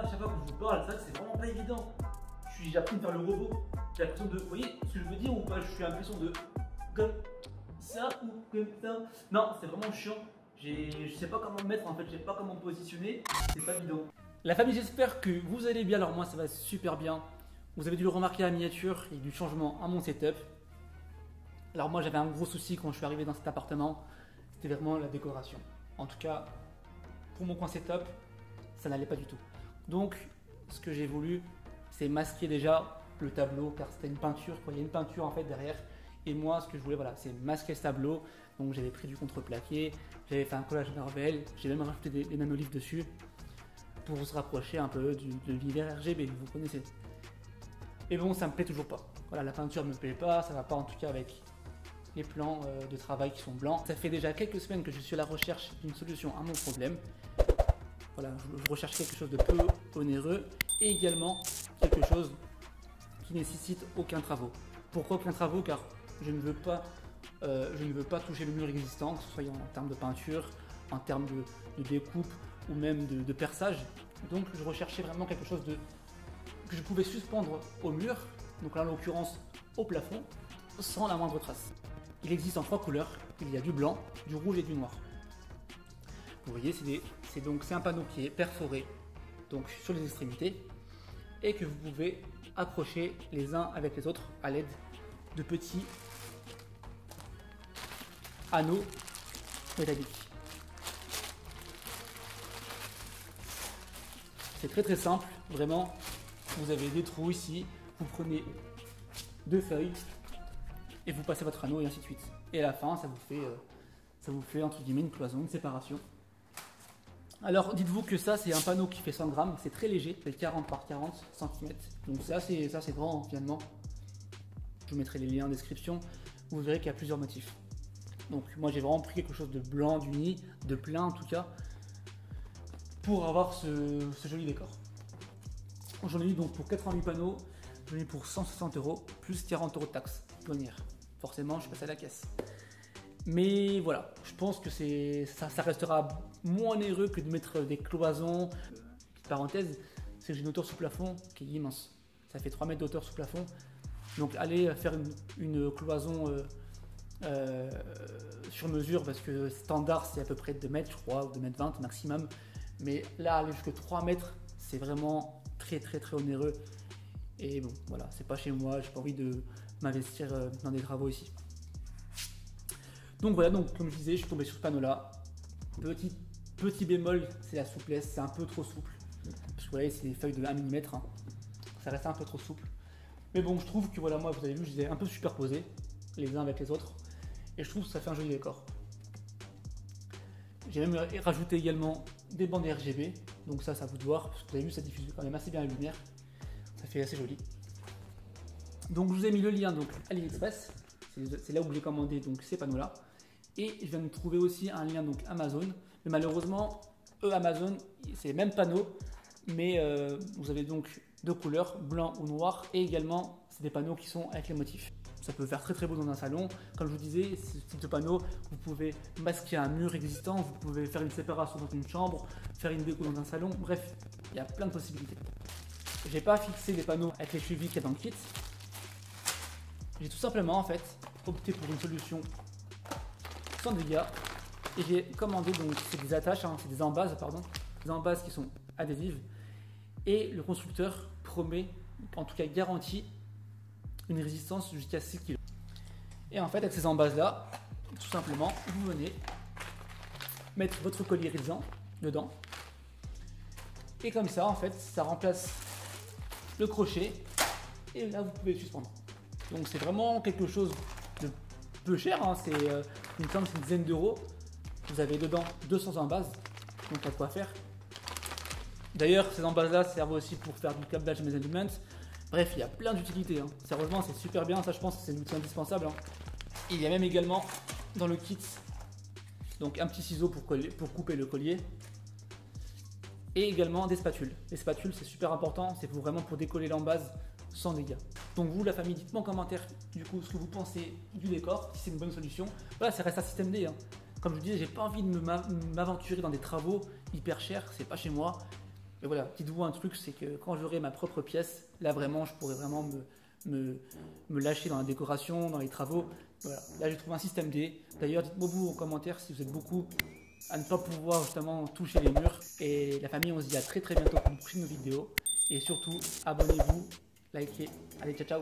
là, chaque fois que je vous parle, ça c'est vraiment pas évident. J'ai appris à faire le robot. J'ai l'impression de. Vous voyez ce que je veux dire ou pas? Je suis l'impression de. Comme ça ou comme ça. Non, c'est vraiment chiant. Je sais pas comment me mettre en fait, je sais pas comment me positionner. C'est pas évident. La famille, j'espère que vous allez bien. Alors, moi ça va super bien. Vous avez dû le remarquer à la miniature, il y a eu du changement à mon setup. Alors, moi j'avais un gros souci quand je suis arrivé dans cet appartement. C'était vraiment la décoration. En tout cas, pour mon coin setup, ça n'allait pas du tout. Donc, ce que j'ai voulu, c'est masquer déjà le tableau, car c'était une peinture, quoi. Il y a une peinture en fait derrière. Et moi, ce que je voulais, voilà, c'est masquer ce tableau. Donc, j'avais pris du contreplaqué, j'avais fait un collage Marvel, j'ai même rajouté des nanoliths dessus pour se rapprocher un peu de l'univers RGB, vous connaissez. Et bon, ça me plaît toujours pas. Voilà, la peinture me plaît pas, ça va pas en tout cas avec les plans de travail qui sont blancs. Ça fait déjà quelques semaines que je suis à la recherche d'une solution à mon problème. Voilà, je recherche quelque chose de peu onéreux et également quelque chose qui nécessite aucun travaux. Pourquoi aucun travaux? Car je ne veux pas toucher le mur existant, que ce soit en termes de peinture, en termes de découpe ou même de perçage. Donc je recherchais vraiment quelque chose que je pouvais suspendre au mur, donc là en l'occurrence au plafond, sans la moindre trace. Il existe en 3 couleurs, il y a du blanc, du rouge et du noir. Vous voyez, c'est un panneau qui est perforé donc sur les extrémités et que vous pouvez accrocher les uns avec les autres à l'aide de petits anneaux métalliques. C'est très très simple, vraiment. Vous avez des trous ici, vous prenez 2 feuilles et vous passez votre anneau et ainsi de suite. Et à la fin, ça vous fait entre guillemets une cloison, une séparation. Alors dites-vous que ça c'est un panneau qui fait 100 grammes, c'est très léger, c'est 40 par 40 cm. Donc ça c'est grand finalement. Je vous mettrai les liens en description, vous verrez qu'il y a plusieurs motifs. Donc moi j'ai vraiment pris quelque chose de blanc, d'uni, de plein en tout cas, pour avoir ce joli décor. J'en ai eu donc pour 88 panneaux, j'en ai eu pour 160 € plus 40 € de taxes douanières. Forcément je suis passé à la caisse. Mais voilà, je pense que ça restera moins onéreux que de mettre des cloisons. Petite parenthèse, c'est que j'ai une hauteur sous plafond qui est immense. Ça fait 3 mètres d'hauteur sous plafond. Donc aller faire une cloison sur mesure, parce que standard c'est à peu près 2 mètres je crois, ou 2 mètres 20 maximum. Mais là aller jusqu'à 3 mètres, c'est vraiment très onéreux. Et bon voilà, c'est pas chez moi, j'ai pas envie de m'investir dans des travaux ici. Donc voilà, donc comme je disais, je suis tombé sur ce panneau là. Petit bémol, c'est la souplesse, c'est un peu trop souple. Parce que vous voyez, c'est des feuilles de 1 mm, hein. Ça reste un peu trop souple. Mais bon, je trouve que voilà, moi vous avez vu, je les ai un peu superposés les uns avec les autres. Et je trouve que ça fait un joli décor. J'ai même rajouté également des bandes RGB. Donc ça vous de voir, parce que vous avez vu, ça diffuse quand même assez bien la lumière. Ça fait assez joli. Donc je vous ai mis le lien donc AliExpress. C'est là où j'ai commandé donc ces panneaux là. Et je viens de trouver aussi un lien donc Amazon. Mais malheureusement, Amazon, c'est les mêmes panneaux. Mais vous avez donc 2 couleurs, blanc ou noir. Et également, c'est des panneaux qui sont avec les motifs. Ça peut faire très beau dans un salon. Comme je vous disais, ce type de panneau, vous pouvez masquer un mur existant. Vous pouvez faire une séparation dans une chambre, faire une déco dans un salon. Bref, il y a plein de possibilités. J'ai pas fixé les panneaux avec les chevilles qu'il y a dans le kit. J'ai tout simplement en fait opté pour une solution sans dégâts et j'ai commandé donc c'est des attaches, hein, c'est des embases pardon, des embases qui sont adhésives et le constructeur promet, en tout cas garantit, une résistance jusqu'à 6 kg. Et en fait avec ces embases là, tout simplement vous venez mettre votre collier irisant dedans et comme ça en fait ça remplace le crochet et là vous pouvez le suspendre. Donc c'est vraiment quelque chose de peu cher, hein. C'est une dizaine d'euros. Vous avez dedans 200 embases, donc à quoi faire. D'ailleurs ces embases là servent aussi pour faire du câblage management. Bref, il y a plein d'utilités, hein. Sérieusement c'est super bien, ça je pense que c'est un outil indispensable, hein. Il y a même également dans le kit donc un petit ciseau pour couper le collier. Et également des spatules. Les spatules c'est super important, c'est vraiment pour décoller l'embase sans dégâts. Donc vous la famille, dites-moi en commentaire du coup ce que vous pensez du décor, si c'est une bonne solution. Voilà, ça reste un système D, hein. Comme je vous disais, j'ai pas envie de m'aventurer dans des travaux hyper chers, c'est pas chez moi. Et voilà, dites-vous un truc, c'est que quand j'aurai ma propre pièce, là vraiment, je pourrais vraiment me lâcher dans la décoration, dans les travaux. Voilà, là j'ai trouvé un système D. D'ailleurs, dites-moi vous en commentaire si vous êtes beaucoup à ne pas pouvoir justement toucher les murs. Et la famille, on se dit à très bientôt pour une prochaine vidéo. Et surtout, abonnez-vous, likez. Allez, ciao ciao.